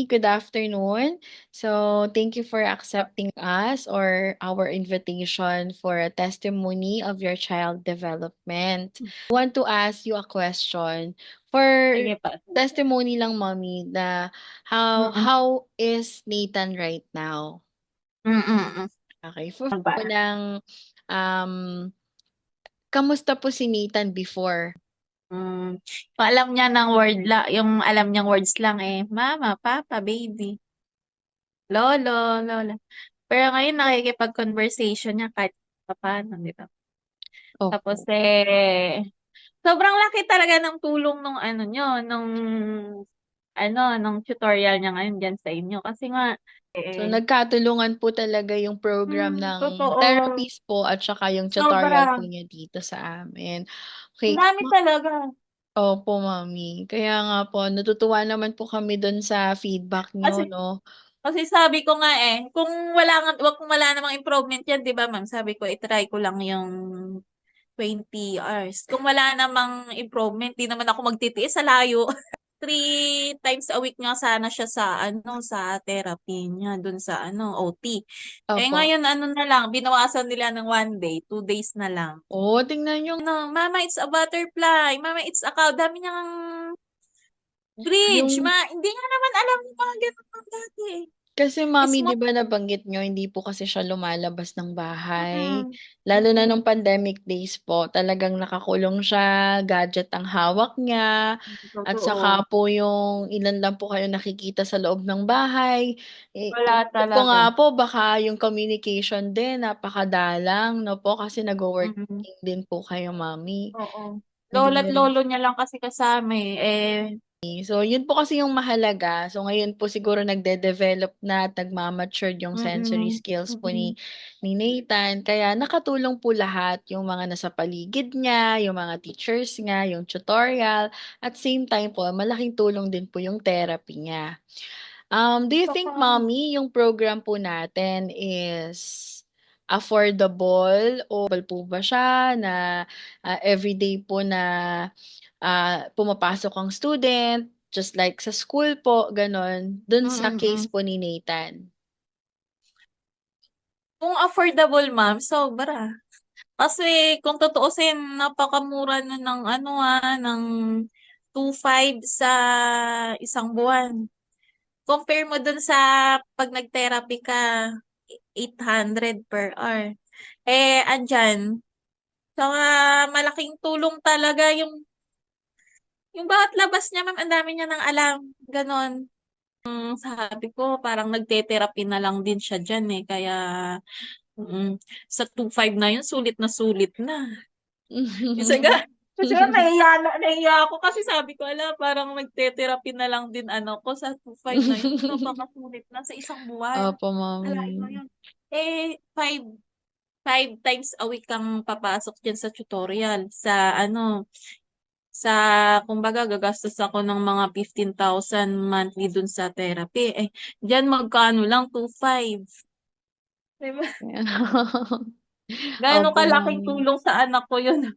mommy. Good afternoon. So, thank you for accepting us or our invitation for a testimony of your child development. I want to ask you a question. For Sige pa. testimony lang, mommy, na how Mm, how is Nathan right now? mm. Okay, for Ano ba? unang um kamusta po si Nathan before? Kung alam niya ng word yung alam niyang words lang mama, papa, baby, lolo, lola. Pero ngayon nakikipag-conversation niya kahit papaano, di ba? Tapos Opo. sobrang laki talaga ng tulong nung ano niyo, nung tutorial niya ngayon diyan sa inyo. Kasi nga, So, nagkatulungan po talaga yung program ng totoo, therapist po at saka yung tutorial sobra. po niya dito sa amin. Ang Okay. dami talaga. Opo, mami. Kaya nga po, natutuwa naman po kami dun sa feedback niyo, Kasi 'no? Kasi sabi ko nga kung wala namang improvement yan, 'di ba, ma'am? Sabi ko, i-try ko lang yung 20 hours. Kung wala namang improvement, di naman ako magtitiis sa layo. 3 times a week nga sana siya sa therapy niya, dun sa OT. Opo. Ngayon, na lang, binawasan nila ng 1 day, 2 days na lang. Oh, tingnan niyo Mama, it's a butterfly. Mama, it's a cow. Dami niyang bridge. yung Hindi nga naman alam yung mga ganun dati eh. kasi mami, 'di Small. ba nabanggit niyo hindi po kasi siya lumalabas ng bahay. Mm, Lalo na nung mm. pandemic days po, talagang nakakulong siya, gadget ang hawak niya, at Totoo. saka po yung ilan lang po kayo nakikita sa loob ng bahay. Wala Iniisip ko talaga. nga po baka yung communication din napakadalang 'no po kasi Mm, nagwo-working din po kayo, mami. oo. Hindi Lola't niyo rin lolo niya lang kasi kasama so, yun po kasi yung mahalaga. So, ngayon po siguro nagde-develop na at nagma-matured yung sensory mm, skills po mm. ni Nathan. Kaya nakatulong po lahat yung mga nasa paligid niya, yung mga teachers niya, yung tutorial. At same time po, malaking tulong din po yung therapy niya. Do you think, Saka, mommy, yung program po natin is affordable o po ba siya na everyday po na pumapasok ang student, just like sa school po, gano'n, dun mm, sa case mm. po ni Nathan. Kung affordable, ma'am, sobra. Kasi kung tutuusin, napakamura na ng 2,500 sa isang buwan. Compare mo dun sa pag nag-therapy ka, 800 per hour. Andyan, saka malaking tulong talaga yung bawat labas niya, ma'am, ang dami niya ng alam. Ganon. Sabi ko, parang nagte-therapy na lang din siya dyan Kaya, sa 2,500 na yun, sulit na sulit na. Kasi nga, kasi nga nahiya ako kasi sabi ko, ala, parang nagte-therapy na lang din ko sa 2,500 na yun. Napakasulit na sa isang buwan. Opo, mami. Alain mo yun. 5 times a week kang papasok dyan sa tutorial. Sa kumbaga gagastos ako ng mga 15,000 monthly dun sa therapy. Diyan magkano lang 2,500. Diba? Gaano Opo, kalaking mami. tulong sa anak ko yun.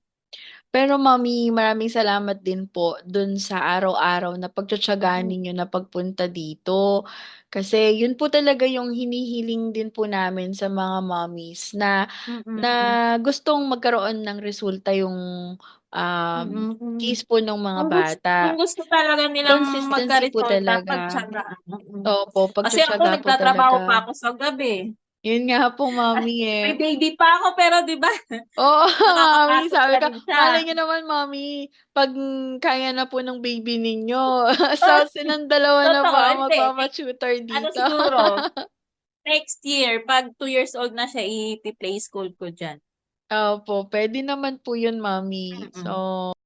Pero mami, maraming salamat din po dun sa araw-araw na pagtitiyagaan Mm, ninyo na pagpunta dito. Kasi yun po talaga yung hinihiling din po namin sa mga mommies na mm, gustong magkaroon ng resulta yung um, mm. case po ng mga Kung bata. gusto talaga nilang Consistency po magka-resulta, talaga. pagtiyagaan. Opo, Kasi ako pagtitiyaga po nagtatrabaho talaga. pa ako sa gabi. Yun nga po, mami eh. May baby pa ako pero 'di ba Oo, mami, nakakapagod sabi pa ko, rin siya. malay niyo naman, mami, 'pag kaya na po ng baby ninyo, Oh, sa silang dalawa na po totoo, ang hindi. magmama-tutor dito. Siguro, next year, pag 2 years old na siya, i-play school ko dyan. Opo, puwede naman po yun, mami. So Mm.